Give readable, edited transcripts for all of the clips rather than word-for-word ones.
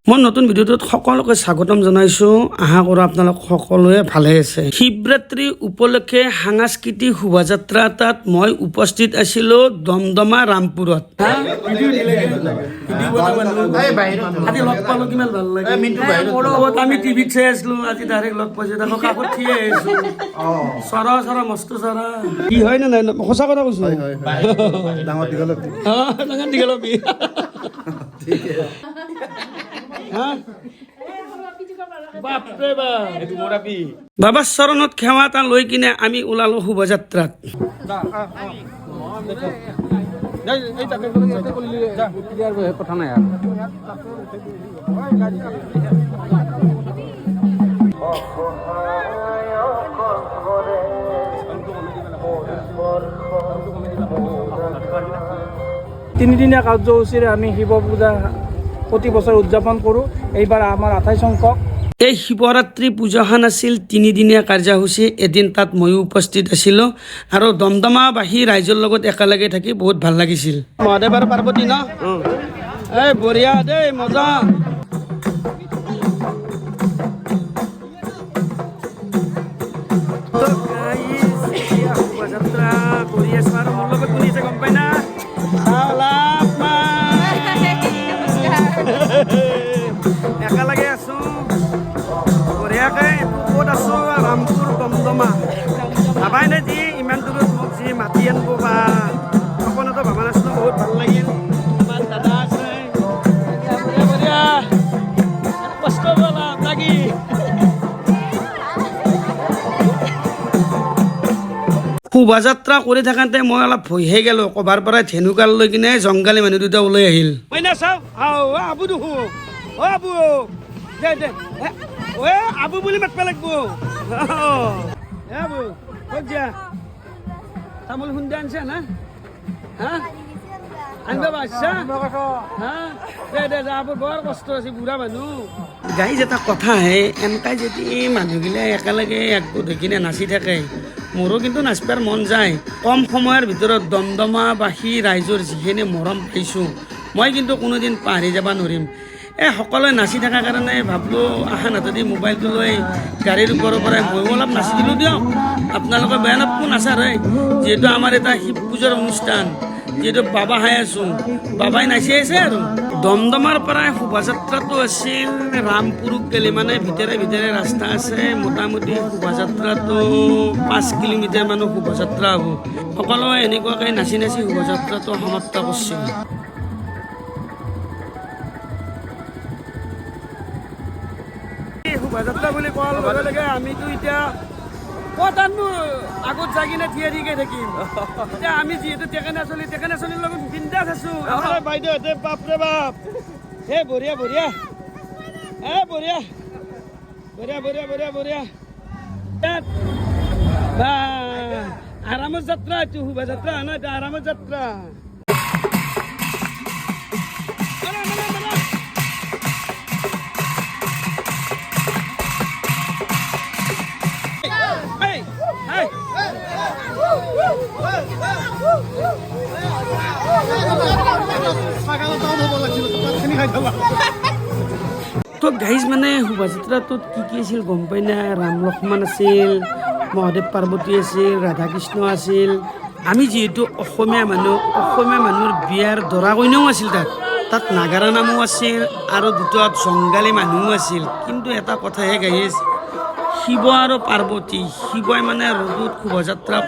মই নতুন ভিডিঅ'টোত সকলোকে স্বাগতম জনাইছোঁ। আশা কৰোঁ আপোনালোক সকলোৱে ভালে আছে। শিৱৰাত্ৰি উপলক্ষে সাংস্কৃতিক শোভাযাত্ৰা এটাত মই উপস্থিত আছিলোঁ দমদমা ৰামপুৰত। আজি লগ পালোঁ, কিমান ভাল লাগে। আমি টিভিত চাই আছিলোঁ, আজি ডাইৰেক্ট লগ পাইছোঁ। দেখো কাষত থিয় আহিছোঁ, চৰা চৰা মস্ত চৰা। কি হয় নে নাই সঁচা কথা কৈছোঁ। ডাঙৰ দীঘলপি বাবা চৰণত সেৱা এটা লৈ কিনে আমি ওলালো শোভাযাত্ৰাত। কথা নাই তিনিদিনীয়া কাৰ্যসূচীৰে আমি শিৱ পূজা প্ৰতি বছৰ উদযাপন কৰোঁ। এইবাৰ আমাৰ 28 সংখ্যক। এই শিৱৰাত্ৰি পূজাখন আছিল তিনিদিনীয়া কাৰ্যসূচী। এদিন তাত ময়ো উপস্থিত আছিলোঁ আৰু দমদমাবাসী ৰাইজৰ লগত একেলগে থাকি বহুত ভাল লাগিছিল। মহাদেৱ আৰু পাৰ্বতী ন এই বঢ়িয়া দেই, মজা। শোভাযাত্ৰা কৰি আছো আৰু মোৰ লগত কোন আছে গম পাই না? একেলগে আছো বঢ়িয়াকে। ক'ত আছো? ৰামপুৰ দমদমা। ভাবাই নাই যি ইমান দূৰত মোক যি মাতি আনিব বা সপোনতো ভাবা নাছিলোঁ। বহুত ভাল লাগিল। আমাৰ দাদা আছে বঢ়িয়া কষ্ট পালাম লাগি। শোভাযাত্ৰা কৰি থাকোঁতে মই অলপ ভয়হে গেলোঁ। ক'বাৰ পৰা ধেনুকাল লৈ কিনে জংঘালী মানুহ দুটা ওলাই আহিল। আবু দেখো আবু দে দে আবু বুলি মাতিব লাগিব। আবু ক'ত যা? তামোল খুন্দি আনছা না? হা আনব পাৰছা? হা দে দে আবুৰ বৰ কষ্ট আছে, বুঢ়া মানুহ। গাইজ এটা কথা আহে, এনেকৈ যদি মানুহগিলাই একেলগে একগোট হৈ কিনে নাচি থাকে, মোৰো কিন্তু নাচবাৰ মন যায়। কম সময়ৰ ভিতৰত দমদমাবাসী ৰাইজৰ যিখিনি মৰম পাইছোঁ, মই কিন্তু কোনোদিন পাহৰি যাব নোৱাৰিম। সকলোৱে নাচি থকাৰ কাৰণে ভাবিলোঁ আশা নাথাকি মোবাইলটো লৈ গাড়ীৰ ওপৰৰ পৰাই ময়ো অলপ নাচি দিলোঁ দিয়ক। আপোনালোকে বেয়া নাপাব নাচাৰে, যিহেতু আমাৰ এটা শিৱ পূজাৰ অনুষ্ঠান, যিহেতু বাবা খাই আছোঁ, বাবাই নাচি আছে। আৰু দমদমাৰ পৰাই শোভাযাত্ৰাটো আছিল ৰামপুৰক গেলি, মানে ভিতৰে ভিতৰে ৰাস্তা আছে। মোটামুটি শোভাযাত্ৰাটো 5 কিলোমিটাৰ মানুহ শোভাযাত্ৰা হ'ব। সকলোৱে এনেকুৱাকৈ নাচি নাচি শোভাযাত্ৰাটো সমাপ্ত কৰিছিল। শোভাযাত্ৰা বুলি কোৱাৰ লগে লগে আমিতো এতিয়া ক'ত আনো আগত যাই কিনে থিয় দিকে থাকিম। এতিয়া আমি যিহেতু টেকেনা চলিৰ লগত বিন্দাছ আছোঁ। বাইদেউহঁতে বাপৰে বাপ, হে বঢ়িয়া বঢ়িয়া, বঢ়িয়া বঢ়িয়া বঢ়িয়া বঢ়িয়া বঢ়িয়া। বা আৰামৰ যাত্ৰা, এইটো শোভাযাত্ৰা ন, এটা আৰামৰ যাত্ৰা। তো গাইজ মানে শোভাযাত্ৰাটোত কি কি আছিল গম পাই না? ৰাম লক্ষ্মণ আছিল, মহাদেৱ পাৰ্বতী আছিল, ৰাধা কৃষ্ণ আছিল। আমি যিহেতু অসমীয়া মানুহৰ বিয়াৰ দৰা কইনাও আছিল। তাত নাগাৰা নামো আছিল আৰু দুটাত জংঘালী মানুহো আছিল। কিন্তু এটা কথাহে গাইজ, শিৱ আৰু পাৰ্বতী, শিৱই মানে ৰ'দত শোভাযাত্ৰা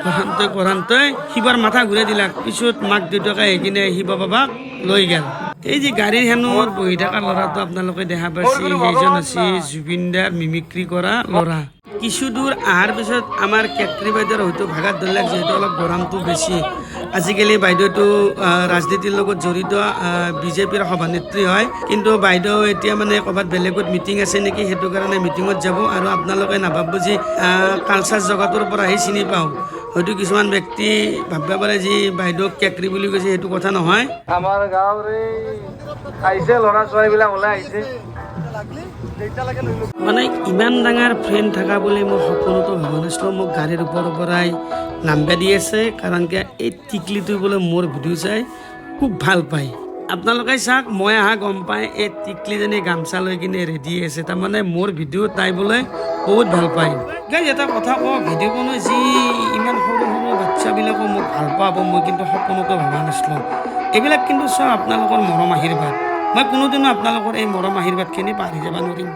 কৰাওঁতে শিৱৰ মাথা ঘূৰাই দিলাক। পিছত মাক দেউতাকে আহি কিনে শিৱ বাবাক লৈ গেল। এই যে গাড়ীৰ হেনত বহি থকা ল'ৰাটো আপোনালোকে দেখা পাইছে, সেইজন আছে জুবিন দাৰ মিমিক্ৰি কৰা ল'ৰা। কিছু দূৰ অহাৰ পিছত আমাৰ কেটৰি বাইদেউৰ হয়তো ভাগাত ধৰিলাক, যিহেতু অলপ গৰমটো বেছি। আজিকালি বাইদেউটো ৰাজনীতিৰ লগত জড়িত, বিজেপিৰ সভানেত্ৰী হয়। কিন্তু বাইদেউ এতিয়া মানে ক'ৰবাত বেলেগত মিটিং আছে নেকি, সেইটো কাৰণে মিটিঙত যাব। আৰু আপোনালোকে নাভাবিব যে কালচাৰ জগতৰ পৰাহে চিনি পাওঁ। হয়তো কিছুমান ব্যক্তি ভাবিব পাৰে যে বাইদেউক কেকৰি বুলি কৈছে, সেইটো কথা নহয়। আমাৰ গাঁৱৰে আহিছে ল'ৰা ছোৱালীবিলাক ওলাই আহিছে। মানে ইমান ডাঙৰ ফ্ৰেণ্ড থকা বুলি মই সপোনতো ভবা নাছিলোঁ। মোক গাড়ীৰ ওপৰৰ পৰাই নাম্বাৰ দি আছে, কাৰণ কি এই টিকলিটো বোলে মোৰ ভিডিঅ' চাই খুব ভাল পায় আপোনালোকে চাওক মই আহা গম পাই এই টিকলিজনী গামচা লৈ কিনে ৰেডি আছে তাৰমানে মোৰ ভিডিঅ' তাই বোলে বহুত ভাল পায় গাইজ এটা কথা কওঁ ভিডিঅ' বনাই যি ইমান সৰু সৰু বাচ্চাবিলাকো মোক ভাল পাব মই কিন্তু সপোনতো ভবা নাছিলোঁ এইবিলাক কিন্তু চব আপোনালোকৰ মৰম আশীৰ্বাদ মই কোনোদিনো আপোনালোকৰ এই মৰম আশীৰ্বাদখিনি পাহৰি যাব নোৱাৰিম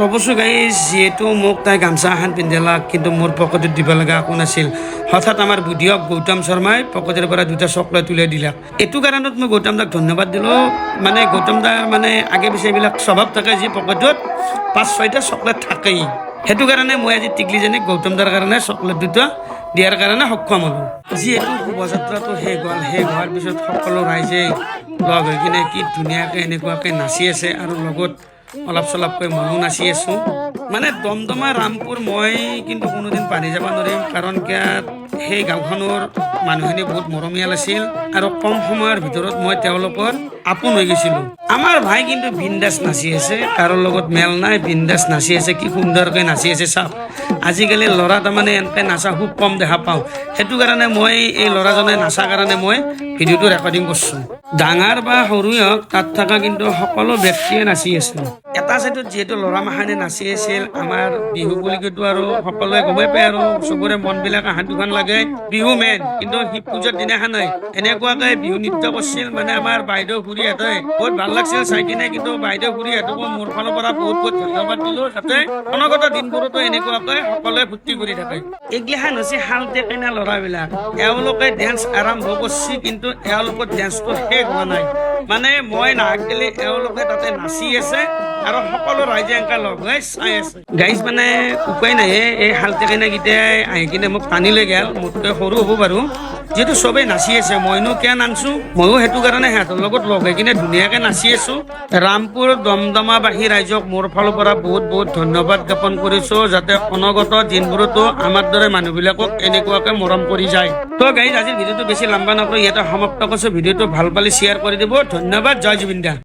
ৰ'বচোন গাইজ যিহেতু মোক তাই গামচা এখন পিন্ধালাক কিন্তু মোৰ পকেটত দিব লগা একো নাছিল হঠাৎ আমাৰ বুদ্ধিয়ক গৌতম শৰ্মাই পকেটৰ পৰা 2টা চকলেট তুলাই দিলাক এইটো কাৰণত মই গৌতম দাক ধন্যবাদ দিলোঁ মানে গৌতম দাৰ মানে আগে পিছে এইবিলাক স্বভাৱ থাকে যি পকেটত 5-6টা চকলেট থাকেই সেইটো কাৰণে মই আজি টিকলিজনীক গৌতম দাৰ কাৰণে চকলেট 2টা দিয়াৰ কাৰণে সক্ষম হ'লোঁ যিহেতু শোভাযাত্ৰাটো শেষ হোৱাৰ পিছত সকলো ৰাইজে লগ হৈ কিনে কি ধুনীয়াকৈ এনেকুৱাকৈ নাচি আছে আৰু লগত অলপ চলপকৈ ময়ো নাচি আছোঁ মানে দমদমা ৰামপুৰ মই কিন্তু কোনোদিন পাহৰি যাব নোৱাৰিম কাৰণ কিয় সেই গাঁওখনৰ মানুহখিনি বহুত মৰমীয়াল আছিল আৰু কম সময়ৰ ভিতৰত মই তেওঁলোকৰ আপোন হৈ গৈছিলোঁ আমাৰ ভাই কিন্তু বিন্দাছ নাচি আছে কাৰো লগত মেল নাই বিন্দাছ নাচি আছে কি সুন্দৰকৈ নাচি আছে চাওক আজিকালি ল'ৰা তাৰমানে এনেকৈ নাচা খুব কম দেখা পাওঁ সেইটো কাৰণে মই এই ল'ৰাজনে নাচাৰ কাৰণে মই ভিডিঅ'টো ৰেকৰ্ডিং কৰিছোঁ ডাঙৰ বা সৰুই হওক তাত থকা কিন্তু সকলো ব্যক্তিয়ে নাচি আছিল এটা চাইডত যিহেতু ল'ৰা মাখানে নাচি আছিল আমাৰ বিহু বুলি কৈতো আৰু সকলোৱে গমেই পায় আৰু চবৰে মনবিলাক হাত দুখন লাগে বিহু মেইন কিন্তু শিৱ পূজাৰ দিনাখনেই এনেকুৱাকৈ বিহু নৃত্য কৰিছিল মানে আমাৰ বাইদেউ খুৰীহঁতে বহুত ভাল লাগিছিল চাই কিনে কিন্তু বাইদেউ খুৰীহঁতকো মোৰ ফালৰ পৰা বহুত বহুত ধন্যবাদ দিলোঁ যাতে অনাগত দিনবোৰতো এনেকুৱাকৈ সকলোৱে ফূৰ্তি কৰি থাকে এইগিলাখান হৈছে শালতে কিনা ল'ৰাবিলাক এওঁলোকে ডেন্স আৰম্ভ কৰিছে কিন্তু এওঁলোকৰ ডেন্সটো শেষ হোৱা নাই মানে মই নাহাকিলে এওঁলোকে তাতে নাচি আছে আৰু সকলো ৰাইজে এনেকৈ লগ হৈ চাই আছে গাইজ মানে উপায় নাই এই শালতে কিনাকেইটাই আহি কিনে মোক টানি লৈ গ'ল মোতকৈ সৰু হ'ব বাৰু যিহেতু চবেই নাচি আছে মইনো কিয় নাচোঁ ময়ো সেইটো কাৰণে সিহঁতৰ লগত লগ হৈ কিনে ধুনীয়াকৈ নাচি আছোঁ ৰামপুৰ দমদমাবাসী ৰাইজক মোৰ ফালৰ পৰা বহুত বহুত ধন্যবাদ জ্ঞাপন কৰিছোঁ যাতে অনাগত দিনবোৰতো আমাৰ দৰে মানুহবিলাকক এনেকুৱাকৈ মৰম কৰি যায় তো গাইজ আজিৰ ভিডিঅ'টো বেছি লম্বা নকৰি ইয়াতে সমাপ্ত কৰিছোঁ ভিডিঅ'টো ভাল পালে শ্বেয়াৰ কৰি দিব ধন্যবাদ জয় জুবিন দা।